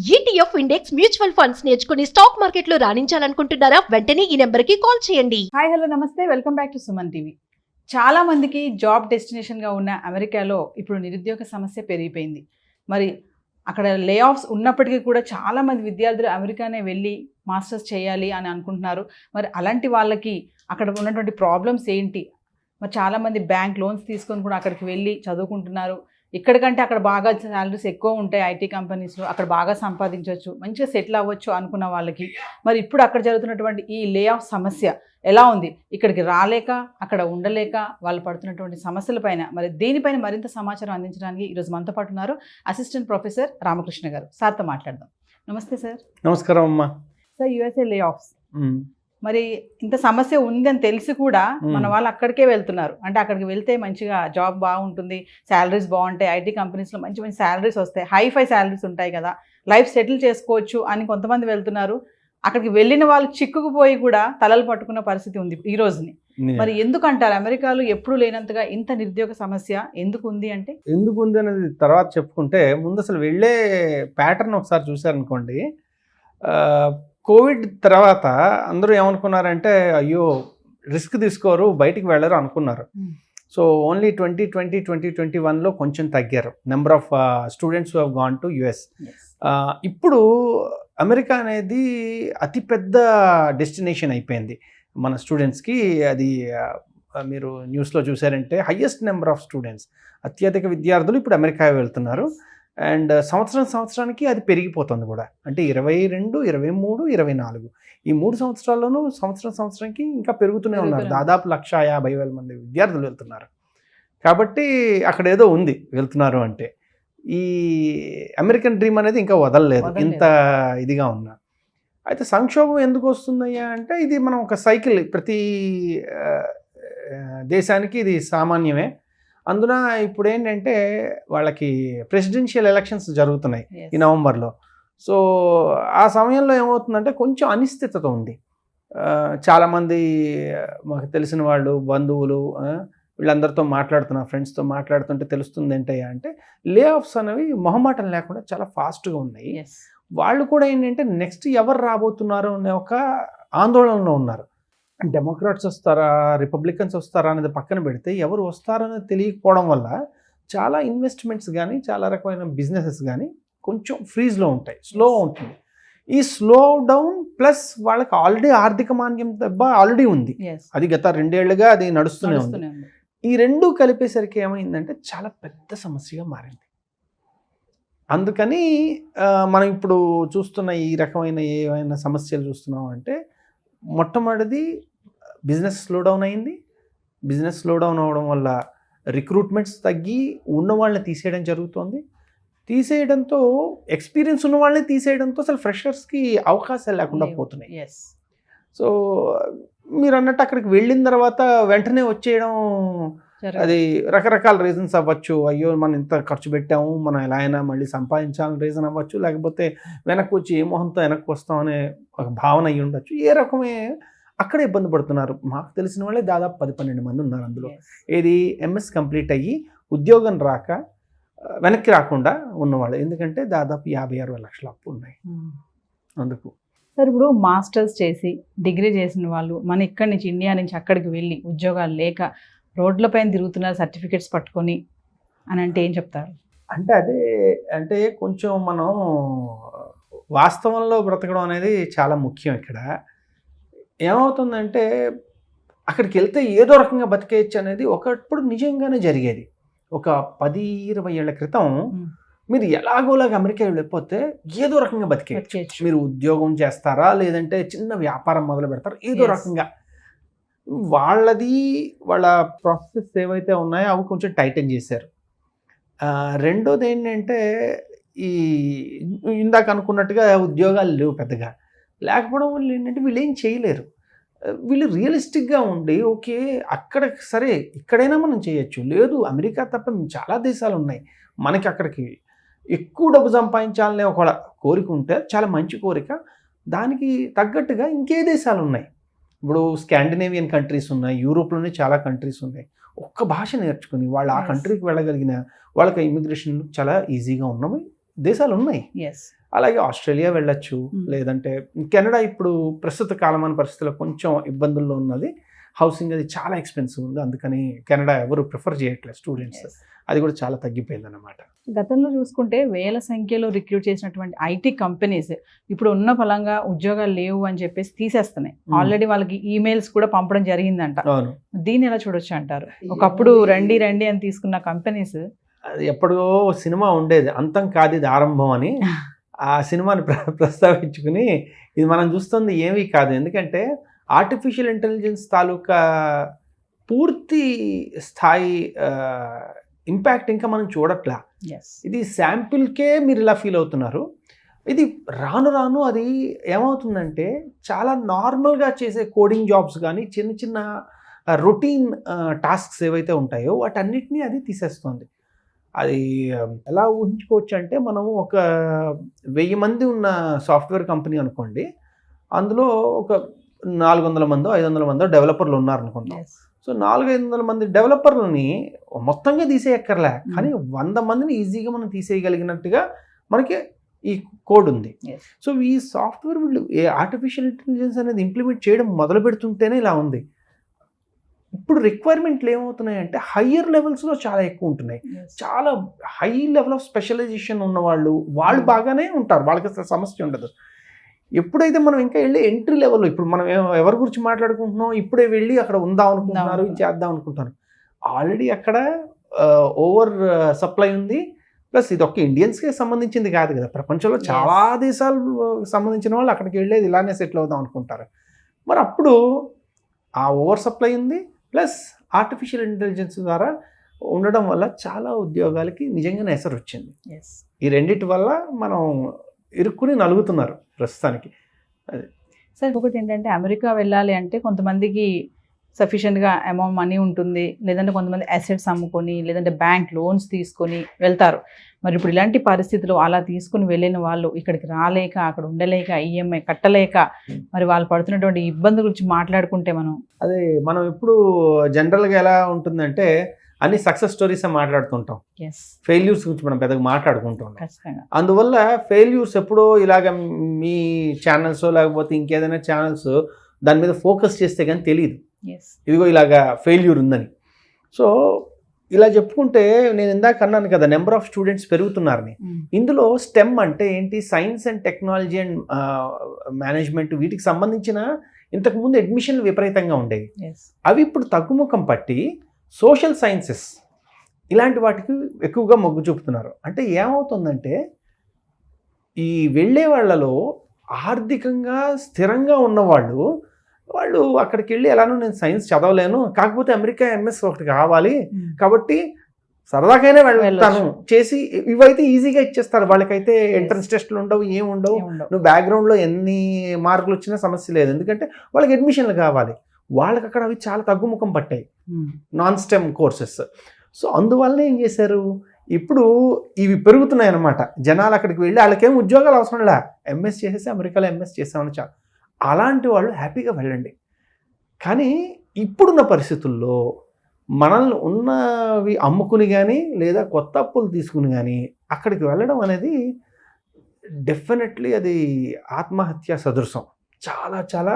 ETF index mutual funds నేర్చుకుని stock మార్కెట్లో రాణించాలనుకుంటున్నారా? వెంటనే ఈ నెంబర్కి కాల్ చేయండి. హాయ్ హలో నమస్తే, welcome back to Suman TV. చాలా మందికి జాబ్ డెస్టినేషన్గా ఉన్న అమెరికాలో ఇప్పుడు నిరుద్యోగ సమస్య పెరిగిపోయింది. మరి అక్కడ లే ఆఫ్స్ ఉన్నప్పటికీ కూడా చాలామంది విద్యార్థులు అమెరికానే వెళ్ళి మాస్టర్స్ చేయాలి అని అనుకుంటున్నారు. మరి అలాంటి వాళ్ళకి అక్కడ ఉన్నటువంటి ప్రాబ్లమ్స్ ఏంటి? మరి చాలామంది బ్యాంక్ లోన్స్ తీసుకొని కూడా అక్కడికి వెళ్ళి చదువుకుంటున్నారు. ఇక్కడికంటే అక్కడ బాగా శాలరీస్ ఎక్కువ ఉంటాయి ఐటీ కంపెనీస్లో, అక్కడ బాగా సంపాదించవచ్చు, మంచిగా సెటిల్ అవ్వచ్చు అనుకున్న వాళ్ళకి మరి ఇప్పుడు అక్కడ జరుగుతున్నటువంటి ఈ లే ఆఫ్ సమస్య ఎలా ఉంది, ఇక్కడికి రాలేక అక్కడ ఉండలేక వాళ్ళు పడుతున్నటువంటి సమస్యలపైన మరి దీనిపైన మరింత సమాచారం అందించడానికి ఈరోజు మనతో పాటు ఉన్నారు అసిస్టెంట్ ప్రొఫెసర్ రామకృష్ణ గారు. సార్తో మాట్లాడదాం. నమస్తే సార్. నమస్కారం అమ్మా. సార్, యూఎస్ఏ లే ఆఫ్స్, మరి ఇంత సమస్య ఉందని తెలిసి కూడా మన వాళ్ళు అక్కడికే వెళ్తున్నారు. అంటే అక్కడికి వెళ్తే మంచిగా జాబ్ బాగుంటుంది, శాలరీస్ బాగుంటాయి, ఐటీ కంపెనీస్లో మంచి మంచి శాలరీస్ వస్తాయి, హైఫై శాలరీస్ ఉంటాయి కదా, లైఫ్ సెటిల్ చేసుకోవచ్చు అని కొంతమంది వెళ్తున్నారు. అక్కడికి వెళ్ళిన వాళ్ళు చిక్కుకుపోయి కూడా తలలు పట్టుకున్న పరిస్థితి ఉంది ఈ రోజుని. మరి ఎందుకు అంటారు అమెరికాలో ఎప్పుడు లేనంతగా ఇంత నిరుద్యోగ సమస్య ఎందుకు ఉంది? అంటే ఎందుకు ఉంది అనేది తర్వాత చెప్పుకుంటే ముందు అసలు వెళ్ళే ప్యాటర్న్ ఒకసారి చూసారనుకోండి. కోవిడ్ తర్వాత అందరూ ఏమనుకున్నారంటే అయ్యో రిస్క్ తీసుకోరు, బయటికి వెళ్ళరు అనుకున్నారు. సో ఓన్లీ 2020, 2021లో కొంచెం తగ్గారు number of students who have gone to US. ఇప్పుడు అమెరికా అనేది అతిపెద్ద డెస్టినేషన్ అయిపోయింది మన స్టూడెంట్స్కి. అది మీరు న్యూస్లో చూసారంటే హయ్యెస్ట్ నెంబర్ ఆఫ్ స్టూడెంట్స్, అత్యధిక విద్యార్థులు ఇప్పుడు అమెరికా వెళ్తున్నారు. అండ్ సంవత్సరానికి అది పెరిగిపోతుంది కూడా. అంటే 22, 23, 24 ఈ 3 సంవత్సరాల్లోనూ సంవత్సరానికి ఇంకా పెరుగుతూనే ఉన్నారు. దాదాపు 150,000 మంది విద్యార్థులు వెళ్తున్నారు. కాబట్టి అక్కడ ఏదో ఉంది వెళ్తున్నారు అంటే. ఈ అమెరికన్ డ్రీమ్ అనేది ఇంకా వదలలేదు ఇంత ఇదిగా ఉన్నా. అయితే సంక్షోభం ఎందుకు వస్తుందయ్యా అంటే ఇది మనం ఒక సైకిల్, ప్రతి దేశానికి ఇది సామాన్యమే. అందున ఇప్పుడు ఏంటంటే వాళ్ళకి ప్రెసిడెన్షియల్ ఎలక్షన్స్ జరుగుతున్నాయి ఈ నవంబర్లో. సో ఆ సమయంలో ఏమవుతుందంటే కొంచెం అనిశ్చితత ఉంది. చాలామంది మాకు తెలిసిన వాళ్ళు, బంధువులు, వీళ్ళందరితో మాట్లాడుతున్నా, ఫ్రెండ్స్తో మాట్లాడుతుంటే తెలుస్తుంది ఏంటయ్యా అంటే లే ఆఫ్స్ అనేవి మొహమాటం లేకుండా చాలా ఫాస్ట్గా ఉన్నాయి. వాళ్ళు కూడా ఏంటంటే నెక్స్ట్ ఎవరు రాబోతున్నారు అనే ఒక ఆందోళనలో ఉన్నారు. డెమోక్రాట్స్ వస్తారా, రిపబ్లికన్స్ వస్తారా అనేది పక్కన పెడితే ఎవరు వస్తారనేది తెలియకపోవడం వల్ల చాలా ఇన్వెస్ట్మెంట్స్ కానీ చాలా రకమైన బిజినెసెస్ కానీ కొంచెం ఫ్రీజ్లో ఉంటాయి, స్లో ఉంటుంది. ఈ స్లో డౌన్ ప్లస్ వాళ్ళకి ఆల్రెడీ ఆర్థిక మాంద్యం దెబ్బ ఆల్రెడీ ఉంది, అది గత 2 ఏళ్లుగా అది నడుస్తూనే ఉంది. ఈ రెండు కలిపేసరికి ఏమైందంటే చాలా పెద్ద సమస్యగా మారింది. అందుకని మనం ఇప్పుడు చూస్తున్న ఈ రకమైన ఏమైనా సమస్యలు చూస్తున్నాం అంటే మొట్టమొదటిది బిజినెస్ స్లో డౌన్ అయింది. బిజినెస్ స్లో డౌన్ అవడం వల్ల రిక్రూట్మెంట్స్ తగ్గి ఉన్న వాళ్ళని తీసేయడం జరుగుతుంది. తీసేయడంతో ఎక్స్పీరియన్స్ ఉన్న వాళ్ళని తీసేయడంతో అసలు ఫ్రెషర్స్కి అవకాశాలు లేకుండా పోతున్నాయి. సో మీరు అన్నట్టు అక్కడికి వెళ్ళిన తర్వాత వెంటనే వచ్చేయడం, అది రకరకాల రీజన్స్ అవ్వచ్చు. అయ్యో మనం ఇంత ఖర్చు పెట్టాము, మనం ఎలా అయినా మళ్ళీ సంపాదించాలని రీజన్ అవ్వచ్చు. లేకపోతే వెనక్కి వచ్చి ఏ మొహంతో వెనక్కి వస్తాం అనే ఒక భావన అయ్యి ఉండొచ్చు. ఏ రకమే అక్కడే ఇబ్బంది పడుతున్నారు. మాకు తెలిసిన వాళ్ళే దాదాపు 10-12 మంది ఉన్నారు అందులో. ఏది ఎంఎస్ కంప్లీట్ అయ్యి ఉద్యోగం రాక వెనక్కి రాకుండా ఉన్నవాళ్ళు. ఎందుకంటే దాదాపు 50-60 లక్షల అప్పు ఉన్నాయి అందుకు. సార్, ఇప్పుడు మాస్టర్స్ చేసి డిగ్రీ చేసిన వాళ్ళు మన ఇక్కడి నుంచి ఇండియా నుంచి అక్కడికి వెళ్ళి ఉద్యోగాలు లేక రోడ్లపైన తిరుగుతున్నారు సర్టిఫికెట్స్ పట్టుకొని అని అంటే ఏం చెప్తారు? అంటే అదే, అంటే కొంచెం మనం వాస్తవంలో బ్రతకడం అనేది చాలా ముఖ్యం. ఇక్కడ ఏమవుతుందంటే అక్కడికి వెళ్తే ఏదో రకంగా బతికేయచ్చు అనేది ఒకప్పుడు నిజంగానే జరిగేది. ఒక 10-20 ఏళ్ల క్రితం మీరు ఎలాగోలాగా అమెరికా వెళ్ళిపోతే ఏదో రకంగా బతికేయచ్చు. మీరు ఉద్యోగం చేస్తారా, లేదంటే చిన్న వ్యాపారం మొదలు పెడతారా, ఏదో రకంగా వాళ్ళ ప్రాసెస్ ఏవైతే ఉన్నాయో అవి కొంచెం టైటన్ చేశారు. రెండోది ఏంటంటే ఈ ఇందాక అనుకున్నట్టుగా ఉద్యోగాలు లేవు పెద్దగా. లేకపోవడం వల్ల ఏంటంటే వీళ్ళు ఏం చేయలేరు. వీళ్ళు రియలిస్టిక్గా ఉండి ఓకే అక్కడ సరే ఇక్కడైనా మనం చేయొచ్చు, లేదు అమెరికా తప్ప చాలా దేశాలు ఉన్నాయి, మనకి అక్కడికి ఎక్కువ డబ్బు సంపాదించాలనే ఒక కోరిక ఉంటే చాలా మంచి కోరిక, దానికి తగ్గట్టుగా ఇంకే దేశాలు ఉన్నాయి. ఇప్పుడు స్కాండినేవియన్ కంట్రీస్ ఉన్నాయి, యూరోప్లోనే చాలా కంట్రీస్ ఉన్నాయి. ఒక్క భాష నేర్చుకుని వాళ్ళు ఆ కంట్రీకి వెళ్ళగలిగిన వాళ్ళకి ఇమిగ్రేషన్ చాలా ఈజీగా ఉన్నవి దేశాలు ఉన్నాయి. అలాగే ఆస్ట్రేలియా వెళ్ళొచ్చు, లేదంటే కెనడా ఇప్పుడు ప్రస్తుత కాలమాన పరిస్థితుల్లో కొంచెం ఇబ్బందుల్లో ఉన్నది. హౌసింగ్ అది చాలా ఎక్స్పెన్సివ్ ఉంది, అందుకని కెనడా ఎవరు ప్రిఫర్ చేయట్లేదు స్టూడెంట్స్. అది కూడా చాలా తగ్గిపోయింది అన్నమాట. గతంలో చూసుకుంటే వేల సంఖ్యలో రిక్రూట్ చేసినటువంటి ఐటీ కంపెనీస్ ఇప్పుడు ఉన్న ఫలంగా ఉద్యోగాలు లేవు అని చెప్పేసి తీసేస్తున్నాయి. ఆల్రెడీ వాళ్ళకి ఈమెయిల్స్ కూడా పంపడం జరిగిందంట. అవును, దీన్ని ఎలా చూడొచ్చు అంటారు? ఒకప్పుడు రండి రండి అని తీసుకున్న కంపెనీస్, అది ఎప్పుడో సినిమా ఉండేది అంతం కాదు ఇది ఆరంభం అని, ఆ సినిమాని ప్రస్తావించుకుని ఇది మనం చూస్తుంది ఏమీ కాదు. ఎందుకంటే ఆర్టిఫిషియల్ ఇంటెలిజెన్స్ తాలూకా పూర్తి స్థాయి ఇంపాక్ట్ ఇంకా మనం చూడట్లా. ఇది శాంపిల్కే మీరు ఇలా ఫీల్ అవుతున్నారు. ఇది రాను రాను అది ఏమవుతుందంటే చాలా నార్మల్గా చేసే కోడింగ్ జాబ్స్ కానీ చిన్న చిన్న రొటీన్ టాస్క్స్ ఏవైతే ఉంటాయో వాటన్నిటినీ అది తీసేస్తుంది. అది ఎలా ఊహించుకోవచ్చు అంటే మనం ఒక 1000 మంది ఉన్న సాఫ్ట్వేర్ కంపెనీ అనుకోండి, అందులో ఒక 400 మందో 500 మందో డెవలపర్లు ఉన్నారనుకుందాం. సో 400-500 మంది డెవలపర్లని మొత్తంగా తీసేయక్కర్లే, కానీ 100 మందిని ఈజీగా మనం తీసేయగలిగినట్టుగా మనకి ఈ కోడ్ ఉంది. సో ఈ సాఫ్ట్వేర్ వీళ్ళు ఆర్టిఫిషియల్ ఇంటెలిజెన్స్ అనేది ఇంప్లిమెంట్ చేయడం మొదలు పెడుతుంటేనే ఇలా ఉంది. ఇప్పుడు రిక్వైర్మెంట్లు ఏమవుతున్నాయంటే హయ్యర్ లెవెల్స్లో చాలా ఎక్కువ ఉంటున్నాయి. చాలా హై లెవెల్ ఆఫ్ స్పెషలైజేషన్ ఉన్న వాళ్ళు బాగానే ఉంటారు, వాళ్ళకి అసలు సమస్య ఉండదు. ఎప్పుడైతే మనం ఇంకా వెళ్ళి ఎంట్రీ లెవెల్లో, ఇప్పుడు మనం ఎవరి గురించి మాట్లాడుకుంటున్నాం, ఇప్పుడే వెళ్ళి అక్కడ ఉందాం అనుకుంటున్నారు, ఇది చేద్దాం అనుకుంటున్నారు. ఆల్రెడీ అక్కడ ఓవర్ సప్లై ఉంది. ప్లస్ ఇది ఒక్క ఇండియన్స్కి సంబంధించింది కాదు కదా, ప్రపంచంలో చాలా దేశాలు సంబంధించిన వాళ్ళు అక్కడికి వెళ్ళేది ఇలానే సెటిల్ అవుదాం అనుకుంటారు. మరి అప్పుడు ఆ ఓవర్ సప్లై ఉంది, ప్లస్ ఆర్టిఫిషియల్ ఇంటెలిజెన్స్ ద్వారా ఉండడం వల్ల చాలా ఉద్యోగాలకి నిజంగానే ఎసరు వచ్చింది. ఈ రెండిటి వల్ల మనం ఇరుక్కుని నలుగుతున్నారు ప్రస్తుతానికి. అదే సార్, ఒకటి ఏంటంటే అమెరికా వెళ్ళాలి అంటే కొంతమందికి సఫిషియెంట్గా అమౌంట్ మనీ ఉంటుంది, లేదంటే కొంతమంది అసెట్స్ అమ్ముకొని, లేదంటే బ్యాంక్ లోన్స్ తీసుకొని వెళ్తారు. మరి ఇప్పుడు ఇలాంటి పరిస్థితులు అలా తీసుకుని వెళ్ళిన వాళ్ళు ఇక్కడికి రాలేక, అక్కడ ఉండలేక, ఈఎంఐ కట్టలేక, మరి వాళ్ళు పడుతున్నటువంటి ఇబ్బంది గురించి మాట్లాడుకుంటే మనం ఇప్పుడు జనరల్గా ఎలా ఉంటుందంటే అన్ని సక్సెస్ స్టోరీస్ మాట్లాడుతుంటాం, ఫెయిల్యూర్స్ గురించి మనం పెద్దగా మాట్లాడుకుంటాం. అందువల్ల ఫెయిల్యూర్స్ ఎప్పుడో ఇలాగ మీ ఛానల్స్ లేకపోతే ఇంకేదైనా ఛానల్స్ దాని మీద ఫోకస్ చేస్తే కానీ తెలియదు ఇదిగో ఇలాగా ఫెయిల్యూర్ ఉందని. సో ఇలా చెప్పుకుంటే నేను ఇందాక అన్నాను కదా, నెంబర్ ఆఫ్ స్టూడెంట్స్ పెరుగుతున్నారని. ఇందులో స్టెమ్ అంటే ఏంటి, science and technology and management, వీటికి సంబంధించిన ఇంతకుముందు అడ్మిషన్లు విపరీతంగా ఉండేవి. అవి ఇప్పుడు తగ్గుముఖం పట్టి సోషల్ సైన్సెస్ ఇలాంటి వాటికి ఎక్కువగా మొగ్గు చూపుతున్నారు. అంటే ఏమవుతుందంటే ఈ వెళ్ళే వాళ్ళలో ఆర్థికంగా స్థిరంగా ఉన్నవాళ్ళు అక్కడికి వెళ్ళి ఎలానో నేను సైన్స్ చదవలేను, కాకపోతే అమెరికా ఎంఎస్ ఒకటి కావాలి కాబట్టి సరదాకైనా వెళ్తాను చేసి ఇవైతే ఈజీగా ఇచ్చేస్తారు. వాళ్ళకైతే ఎంట్రన్స్ టెస్ట్లు ఉండవు, ఏం ఉండవు. నువ్వు బ్యాక్గ్రౌండ్లో ఎన్ని మార్కులు వచ్చినా సమస్య లేదు, ఎందుకంటే వాళ్ళకి అడ్మిషన్లు కావాలి. వాళ్ళకి అక్కడ అవి చాలా తగ్గుముఖం పట్టాయి, నాన్ స్టెమ్ కోర్సెస్. సో అందువల్ల ఏం చేశారు, ఇప్పుడు ఇవి పెరుగుతున్నాయి అన్నమాట. జనాలు అక్కడికి వెళ్ళి వాళ్ళకేం ఉద్యోగాలు అవసరం లే, ఎంఎస్ చేసేసి అమెరికాలో ఎంఎస్ చేసామని చాలు. అలాంటి వాళ్ళు హ్యాపీగా వెళ్ళండి. కానీ ఇప్పుడున్న పరిస్థితుల్లో మనల్ని ఉన్నవి అమ్ముకుని కానీ లేదా కొత్త అప్పులు తీసుకుని కానీ అక్కడికి వెళ్ళడం అనేది డెఫినెట్లీ అది ఆత్మహత్య సదృశం. చాలా చాలా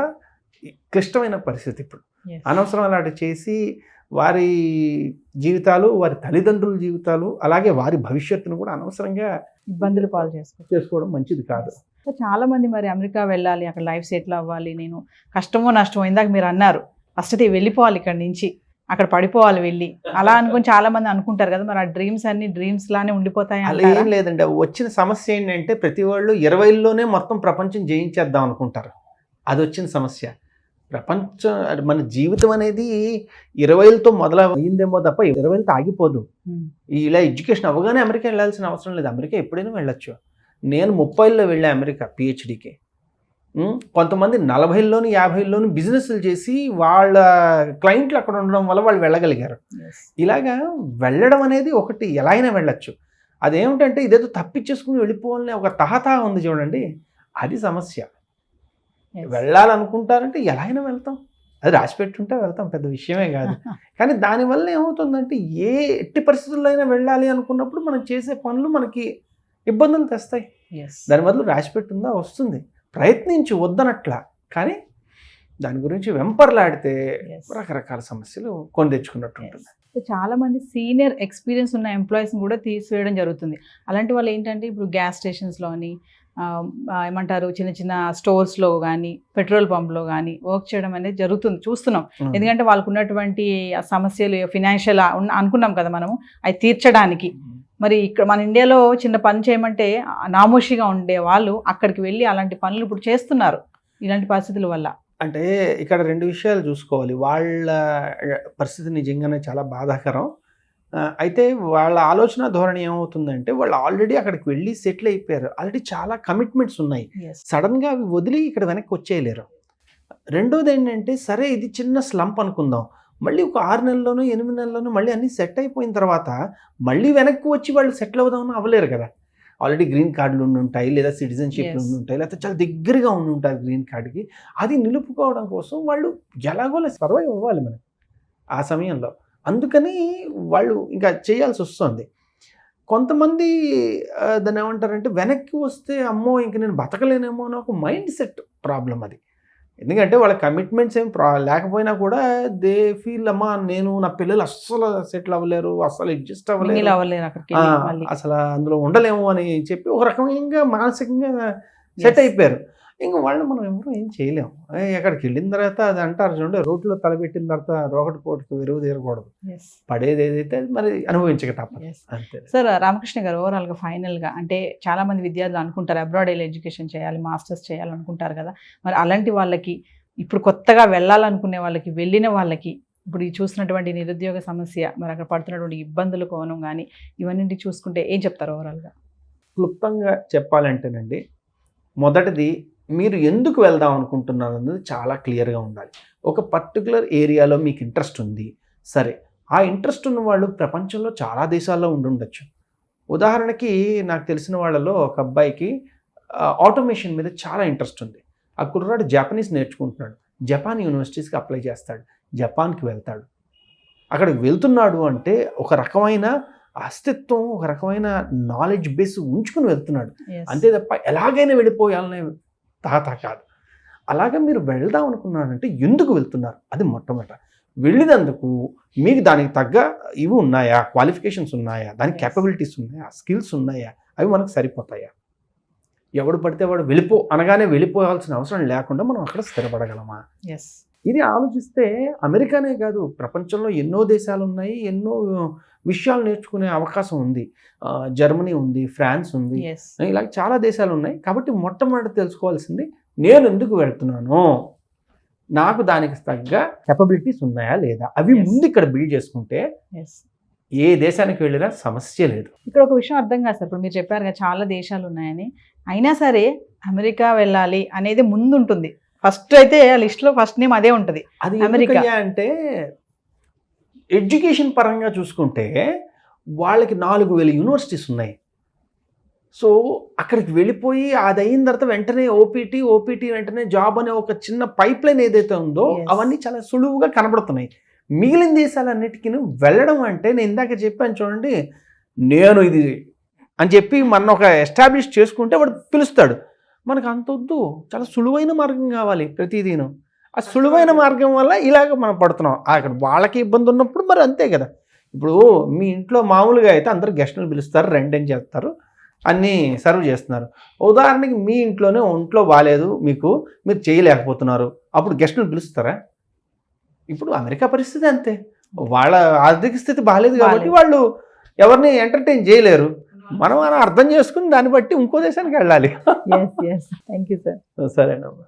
క్లిష్టమైన పరిస్థితి ఇప్పుడు. అనవసరం అలాంటి చేసి వారి జీవితాలు, వారి తల్లిదండ్రుల జీవితాలు, అలాగే వారి భవిష్యత్తును కూడా అనవసరంగా ఇబ్బందులు పాలు చేసుకోవడం మంచిది కాదు. చాలా మంది మరి అమెరికా వెళ్ళాలి, అక్కడ లైఫ్ సెటిల్ అవ్వాలి, నేను కష్టమో నష్టమో, ఇందాక మీరు అన్నారు ఫస్ట్ అయితే వెళ్ళిపోవాలి ఇక్కడ నుంచి, అక్కడ పడిపోవాలి వెళ్ళి, అలా అనుకుని చాలా మంది అనుకుంటారు కదా. మరి ఆ డ్రీమ్స్ అన్ని డ్రీమ్స్ లానే ఉండిపోతాయి. అలా ఏం లేదండి. వచ్చిన సమస్య ఏంటంటే ప్రతి వాళ్ళు 20లోనే మొత్తం ప్రపంచం జయించేద్దాం అనుకుంటారు. అది వచ్చిన సమస్య. ప్రపంచం మన జీవితం అనేది 20లతో మొదలైందేమో తప్ప 20లతో ఆగిపోదు. ఇలా ఎడ్యుకేషన్ అవ్వగానే అమెరికా వెళ్ళాల్సిన అవసరం లేదు. అమెరికా ఎప్పుడైనా వెళ్ళొచ్చు. నేను 30లో వెళ్ళా అమెరికా పిహెచ్డికి. కొంతమంది 40లోని 50లోని బిజినెస్లు చేసి వాళ్ళ క్లయింట్లు అక్కడ ఉండడం వల్ల వాళ్ళు వెళ్ళగలిగారు. ఇలాగా వెళ్ళడం అనేది ఒకటి, ఎలా అయినా వెళ్ళొచ్చు. అదేమిటంటే ఇదేదో తప్పించేసుకుని వెళ్ళిపోవాలని ఒక తహతా ఉంది చూడండి, అది సమస్య. వెళ్ళాలనుకుంటారంటే ఎలా అయినా వెళ్తాం, అది రాసి పెట్టుంటే వెళ్తాం, పెద్ద విషయమే కాదు. కానీ దానివల్ల ఏమవుతుందంటే ఎట్టి పరిస్థితుల్లో అయినా వెళ్ళాలి అనుకున్నప్పుడు మనం చేసే పనులు మనకి ఇబ్బందులు తెస్తాయి. Yes. దాని బదులు రాసి పెట్టుందా వస్తుంది, ప్రయత్నించి వద్దనట్లా, కానీ దాని గురించి వెంపర్లాడితే Yes. రకరకాల సమస్యలు కొని తెచ్చుకున్నట్టు ఉంటుంది. సో చాలా మంది సీనియర్ ఎక్స్పీరియన్స్ ఉన్న ఎంప్లాయీస్ని కూడా తీసివేయడం జరుగుతుంది. అలాంటి వాళ్ళు ఏంటంటే ఇప్పుడు గ్యాస్ స్టేషన్స్లో అని ఏమంటారు చిన్న చిన్న స్టోర్స్లో కానీ పెట్రోల్ పంప్లో కానీ వర్క్ చేయడం అనేది జరుగుతుంది, చూస్తున్నాం. ఎందుకంటే వాళ్ళకు ఉన్నటువంటి ఆ సమస్యలు ఫినాన్షియల్ అనుకున్నాం కదా మనము, అవి తీర్చడానికి. మరి ఇక్కడ మన ఇండియాలో చిన్న పని చేయమంటే నామోషిగా ఉండే వాళ్ళు అక్కడికి వెళ్ళి అలాంటి పనులు ఇప్పుడు చేస్తున్నారు ఇలాంటి పరిస్థితుల వల్ల. అంటే ఇక్కడ రెండు విషయాలు చూసుకోవాలి. వాళ్ళ పరిస్థితి నిజంగానే చాలా బాధాకరం. అయితే వాళ్ళ ఆలోచన ధోరణి ఏమవుతుందంటే వాళ్ళు ఆల్రెడీ అక్కడికి వెళ్ళి సెటిల్ అయిపోయారు, ఆల్రెడీ చాలా కమిట్మెంట్స్ ఉన్నాయి, సడన్గా అవి వదిలి ఇక్కడ వెనక్కి వచ్చేయలేరు. రెండోది ఏంటంటే సరే ఇది చిన్న స్లంప్ అనుకుందాం, మళ్ళీ ఒక 6 నెలల్లోనూ 8 నెలల్లోనూ మళ్ళీ అన్నీ సెట్ అయిపోయిన తర్వాత మళ్ళీ వెనక్కి వచ్చి వాళ్ళు సెటిల్ అవుదామని అవ్వలేరు కదా. ఆల్రెడీ గ్రీన్ కార్డులు ఉండి ఉంటాయి, లేదా సిటిజన్షిప్లు ఉండి ఉంటాయి, లేకపోతే చాలా దగ్గరగా ఉండి ఉంటారు గ్రీన్ కార్డుకి. అది నిలుపుకోవడం కోసం వాళ్ళు ఎలాగోలా సర్వైవ్ అవ్వాలి మనకి ఆ సమయంలో. అందుకని వాళ్ళు ఇంకా చేయాల్సి వస్తుంది. కొంతమంది దాన్ని ఏమంటారంటే వెనక్కి వస్తే అమ్మో ఇంక నేను బతకలేనేమో అని ఒక మైండ్ సెట్ ప్రాబ్లం అది. ఎందుకంటే వాళ్ళ కమిట్మెంట్స్ ఏం లేకపోయినా కూడా దే ఫీల్ అమ్మా నేను నా పిల్లలు అస్సలు సెటిల్ అవ్వలేరు, అస్సలు అడ్జస్ట్ అవ్వలేరు, అసలు అందులో ఉండలేము అని చెప్పి ఒక రకంగా మానసికంగా సెట్ అయిపోయారు. ఇంకా వాళ్ళని మనం ఎవరు ఏం చేయలేము. ఎక్కడికి వెళ్ళిన తర్వాత అది అంటారు చూడండి, రోడ్లో తలపెట్టిన తర్వాత రోకటి పోటుకు విరువు తీరకూడదు, పడేది ఏదైతే మరి అనుభవించక తప్పదు అంతే. సార్ రామకృష్ణ గారు, ఓవరాల్గా ఫైనల్గా అంటే చాలా మంది విద్యార్థులు అనుకుంటారు అబ్రాడ్ వెళ్ళి ఎడ్యుకేషన్ చేయాలి, మాస్టర్స్ చేయాలనుకుంటారు కదా, మరి అలాంటి వాళ్ళకి ఇప్పుడు కొత్తగా వెళ్ళాలనుకునే వాళ్ళకి, వెళ్ళిన వాళ్ళకి ఇప్పుడు ఈ చూసినటువంటి నిరుద్యోగ సమస్య, మరి అక్కడ పడుతున్నటువంటి ఇబ్బందులు కోణం కానీ ఇవన్నీ చూసుకుంటే ఏం చెప్తారు ఓవరాల్గా? క్లుప్తంగా చెప్పాలంటేనండి, మొదటిది మీరు ఎందుకు వెళ్దాం అనుకుంటున్నారు అన్నది చాలా క్లియర్గా ఉండాలి. ఒక పర్టికులర్ ఏరియాలో మీకు ఇంట్రెస్ట్ ఉంది, సరే ఆ ఇంట్రెస్ట్ ఉన్న వాళ్ళు ప్రపంచంలో చాలా దేశాల్లో ఉండుండొచ్చు. ఉదాహరణకి నాకు తెలిసిన వాళ్ళలో ఒక అబ్బాయికి ఆటోమేషన్ మీద చాలా ఇంట్రెస్ట్ ఉంది. ఆ కుర్రాడు జపనీస్ నేర్చుకుంటున్నాడు, జపాన్ యూనివర్సిటీస్కి అప్లై చేస్తాడు, జపాన్కి వెళ్తాడు. అక్కడికి వెళ్తున్నాడు అంటే ఒక రకమైన అస్తిత్వం, ఒక రకమైన నాలెడ్జ్ బేస్ ఉంచుకుని వెళ్తున్నాడు, అంతే తప్ప ఎలాగైనా వెళ్ళిపోయాలనే తాత కాదు. అలాగే మీరు వెళ్దాం అనుకున్నారంటే ఎందుకు వెళ్తున్నారు, అది మొట్టమొదట. వెళ్ళినందుకు మీకు దానికి తగ్గ ఇవి ఉన్నాయా, క్వాలిఫికేషన్స్ ఉన్నాయా, దానికి క్యాపబిలిటీస్ ఉన్నాయా, స్కిల్స్ ఉన్నాయా, అవి మనకు సరిపోతాయా? ఎవడు పడితే వాడు అనగానే వెళ్ళిపోవాల్సిన అవసరం లేకుండా మనం అక్కడ స్థిరపడగలమా? ఇది ఆలోచిస్తే అమెరికానే కాదు, ప్రపంచంలో ఎన్నో దేశాలు ఉన్నాయి, ఎన్నో విషయాలు నేర్చుకునే అవకాశం ఉంది. జర్మనీ ఉంది, ఫ్రాన్స్ ఉంది, ఇలా చాలా దేశాలు ఉన్నాయి. కాబట్టి మొట్టమొదటి తెలుసుకోవాల్సింది నేను ఎందుకు వెళ్తున్నాను, నాకు దానికి తగ్గ కెపబిలిటీస్ ఉన్నాయా లేదా, అవి ముందు ఇక్కడ బిల్డ్ చేసుకుంటే ఏ దేశానికి వెళ్ళినా సమస్య లేదు. ఇక్కడ ఒక విషయం అర్థం కాదు సార్, ఇప్పుడు మీరు చెప్పారు కదా చాలా దేశాలు ఉన్నాయని, అయినా సరే అమెరికా వెళ్ళాలి అనేది ముందు ఉంటుంది. ఫస్ట్ అయితే ఆ లిస్ట్లో ఫస్ట్ నేమ్ అదే ఉంటుంది. అది అమెరికా అంటే ఎడ్యుకేషన్ పరంగా చూసుకుంటే వాళ్ళకి 4000 యూనివర్సిటీస్ ఉన్నాయి. సో అక్కడికి వెళ్ళిపోయి అది అయిన తర్వాత వెంటనే ఓపీటీ వెంటనే జాబ్ అనే ఒక చిన్న పైప్ లైన్ ఏదైతే ఉందో అవన్నీ చాలా సులువుగా కనబడుతున్నాయి. మిగిలిన దేశాలన్నిటికీ వెళ్ళడం అంటే నేను ఇందాక చెప్పాను చూడండి, నేను ఇది అని చెప్పి మన ఒక ఎస్టాబ్లిష్ చేసుకుంటే వాడు పిలుస్తాడు. మనకు అంత వద్దు, చాలా సులువైన మార్గం కావాలి ప్రతిదీను. ఆ సులువైన మార్గం వల్ల ఇలాగ మనం పడుతున్నాం. అక్కడ వాళ్ళకి ఇబ్బంది ఉన్నప్పుడు మరి అంతే కదా. ఇప్పుడు మీ ఇంట్లో మామూలుగా అయితే అందరూ గెస్టులు పిలుస్తారు, రెంట్ ఏం చేస్తారు, అన్నీ సర్వ్ చేస్తున్నారు. ఉదాహరణకి మీ ఇంట్లోనే ఒంట్లో బాగాలేదు, మీరు చేయలేకపోతున్నారు, అప్పుడు గెస్టులు పిలుస్తారా? ఇప్పుడు అమెరికా పరిస్థితి అంతే, వాళ్ళ ఆర్థిక స్థితి బాగాలేదు కాబట్టి వాళ్ళు ఎవరిని ఎంటర్టైన్ చేయలేరు. మనం అర్థం చేసుకుని దాన్ని బట్టి ఇంకో దేశానికి వెళ్ళాలి. Thank you sir. సరేనమ్మా.